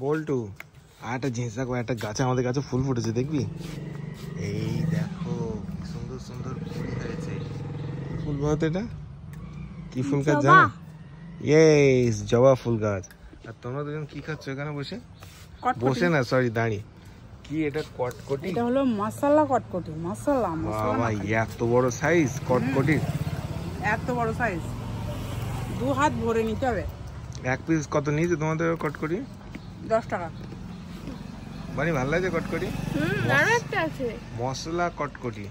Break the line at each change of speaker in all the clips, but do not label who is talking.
বল্টু আর একটা জিনিস দেখো, একটা গাছে আমাদের কাছে ফুল ফুটেছে দেখবি? এই দেখো কি সুন্দর সুন্দর ফুল হয়েছে। ফুল বলতে এটা কি ফুল গাছ জানো? ইয়েস, জবা ফুল গাছ। আর তোমরা দুজন কি খাচ্ছ এখানে বসে? বসে না, সরি দাঁড়িয়ে। কি এটা? কটকটি?
এটা হলো মশলা কটকটি। মশলা
বাবা এত বড় সাইজ কটকটি,
এত বড় সাইজ, 2 হাত ভরে নিতে হবে।
এক পিস কত নিয়েছে তোমাদের কটকটি?
10 টাকা।
মানে ভালো লাগছে কটকটি?
আরো একটা আছে
মশলা কটকটি।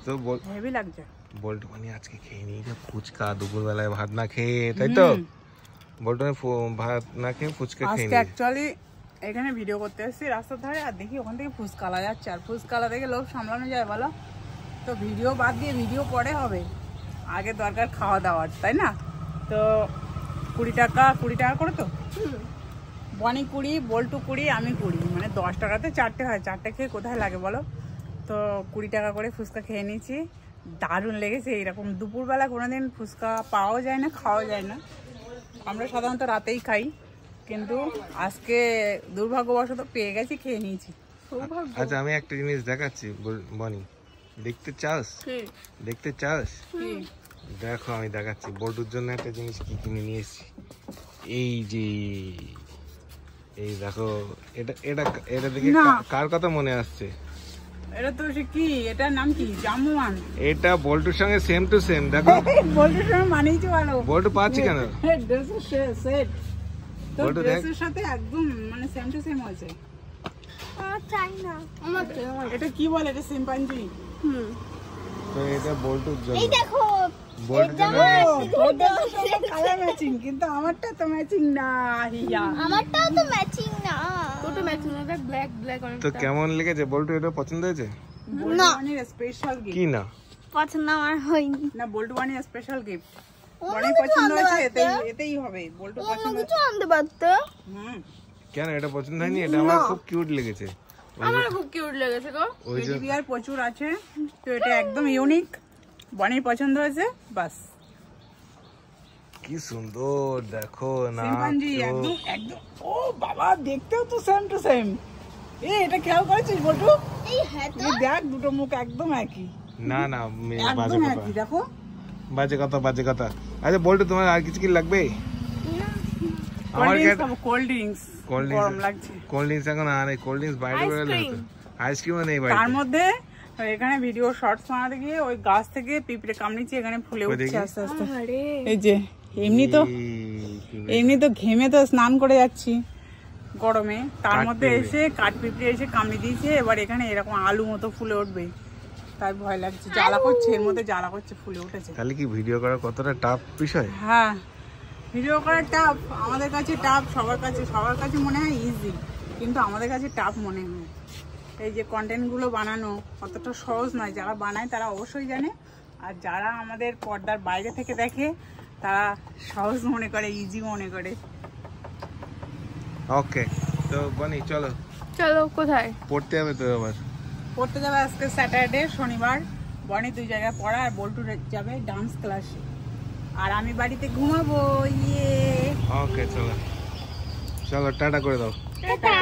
তো
হেভি লাগছে।
বল্টু মানে আজকে খেয়ে নিই ফুচকা, দুপুর বেলায় ভাত না খেয়ে, তাই তো? বল্টু ভাত না খেয়ে ফুচকা খেয়ে
আজকে অ্যাকচুয়ালি এখানে ভিডিও করতে এসেছি রাস্তার ধারে, আর দেখি ওখান থেকে ফুচকালা যাচ্ছে, আর ফুচকালা থেকে লোক সামলানো যায় বলো? তো ভিডিও বাদ দিয়ে ভিডিও পরে হবে, আগে দরকার খাওয়া দাওয়ার, তাই না? তো 20 টাকা করে তো, বনি 20, বল্টু 20, আমি 20, মানে 10 টাকাতে 4টে হয়। 4টে খেয়ে কোথায় লাগে বলো? তো 20 টাকা করে ফুচকা খেয়ে নিয়েছি, দারুণ লেগেছে। এইরকম দুপুরবেলা কোনোদিন ফুচকা পাওয়া যায় না, খাওয়া যায় না। আমরা সাধারণত রাতেই খাই, কিন্তু আজকে দুর্ভাগ্যবশত পেয়ে গেছি, খেয়ে নিয়েছি।
আচ্ছা আমি একটা জিনিস দেখাচ্ছি বনি, দেখতে চাস? দেখতে চাস? দেখো আমি দেখাচ্ছি বল্টুর জন্য একটা জিনিস কি কিনে নিয়ে এসেছি। এই যে এই দেখো, এটা এটা এটা দেখে কার কথা মনে আসছে?
এটা তো সে কি, এটার নাম কি? জামুয়ান।
এটা বল্টুর সঙ্গে সেম টু সেম। দেখো
বল্টুর সঙ্গে মানিয়েছে ভালো।
বল্টু পাচ্ছি কেন?
ড্রেসের সেট তো ড্রেসের সাথে একদম মানে সেম টু সেম হয়েছে।
চাই না আমার।
এটা কি বলে? এটা শিম্পাঞ্জি।
তো এটা বল্টুর জন্য।
এই দেখো
কালার ম্যাচিং, কিন্তু আমারটা তো ম্যাচিং না।
আমারটাও তো ম্যাচিং না, দুটো ম্যাচিং না, ব্ল্যাক ব্ল্যাক অনেক।
তো কেমন লেগেছে বল্টু? এটা পছন্দ হয়েছে?
না, স্পেশাল গিফট।
কি না
পছন্দ আমার হয়নি
না, বল্টু বানিয়ে স্পেশাল গিফট। অনেক পছন্দ হয়েছে, এতেই হবে। বল্টু পছন্দ
কিছু আনতে পারতো।
কেন এটা পছন্দ হয়নি? এটা আমার খুব কিউট লেগেছে।
আমার খুব কিউট লেগেছে গো।
টেডি বিয়ার প্রচুর আছে, তো এটা একদম ইউনিক, বনির পছন্দ হয়েছে বাস।
কি সুন্দর দেখো না,
শিম্পাঞ্জি একদম একদম। ও বাবা, দেখতেও তো সেম টু সেম। এটা খেয়াল করেছিস বল্টু?
এই হ্যাঁ তো,
দেখ দুটো মুখ একদম একই।
না না বাজে
একদম
কথা,
একই, দেখো
বাজে কথা, বাজে কথা। আচ্ছা বল্টু তোমার আর কিছু কি লাগবে? আমার
কোল্ড ড্রিঙ্কস গরম লাগছে।
কোল্ড ড্রিঙ্কস এখন আর কোল্ড ড্রিঙ্কস বাইরে বেরোলে হতো, আইসক্রিমও নেই বাইরে।
তার মধ্যে এখানে ভিডিও শর্টস বানাতে গিয়ে ওই গাছ থেকে পিঁপড়ে কামড়িয়েছে, এখানে ফুলে উঠছে আস্তে আস্তে। এই যে এমনি তো ঘেমে তো স্নান করে যাচ্ছি গরমে, তার মধ্যে এসে কাঠ পিঁপড়ে এসে কামড়ে দিয়েছে। এবার এখানে এরকম আলু মতো ফুলে উঠবে, তাই ভয় লাগছে। জ্বালা করছে, এর মধ্যে জ্বালা করছে, ফুলে উঠেছে।
তাহলে কি ভিডিও করা কতটা টাফ বিষয়?
হ্যাঁ, ভিডিও করা টাফ, আমাদের কাছে টাফ, সবার কাছে মনে হয় ইজি, কিন্তু আমাদের কাছে টাফ মনে হয়। এই যে কন্টেন্টগুলো বানানো অতটা সহজ নয়। যারা বানায় তারা অবশ্যই জানে, আর যারা আমাদের পর্দার বাইরে থেকে দেখে তারা সহজ মনে করে, ইজি মনে করে।
ওকে, তো বনি চলো।
চলো কোথায়
পড়তে হবে তো? আবার
পড়তে যাবে আজকে স্যাটারডে, শনিবার। বনি 2 জায়গায় পড়া, আর বল্টু যাবে ডান্স ক্লাসে, আর আমি বাড়িতে ঘুমাবো। ইয়ে
ওকে চলো, চলো টাটা করে দাও।
টাটা।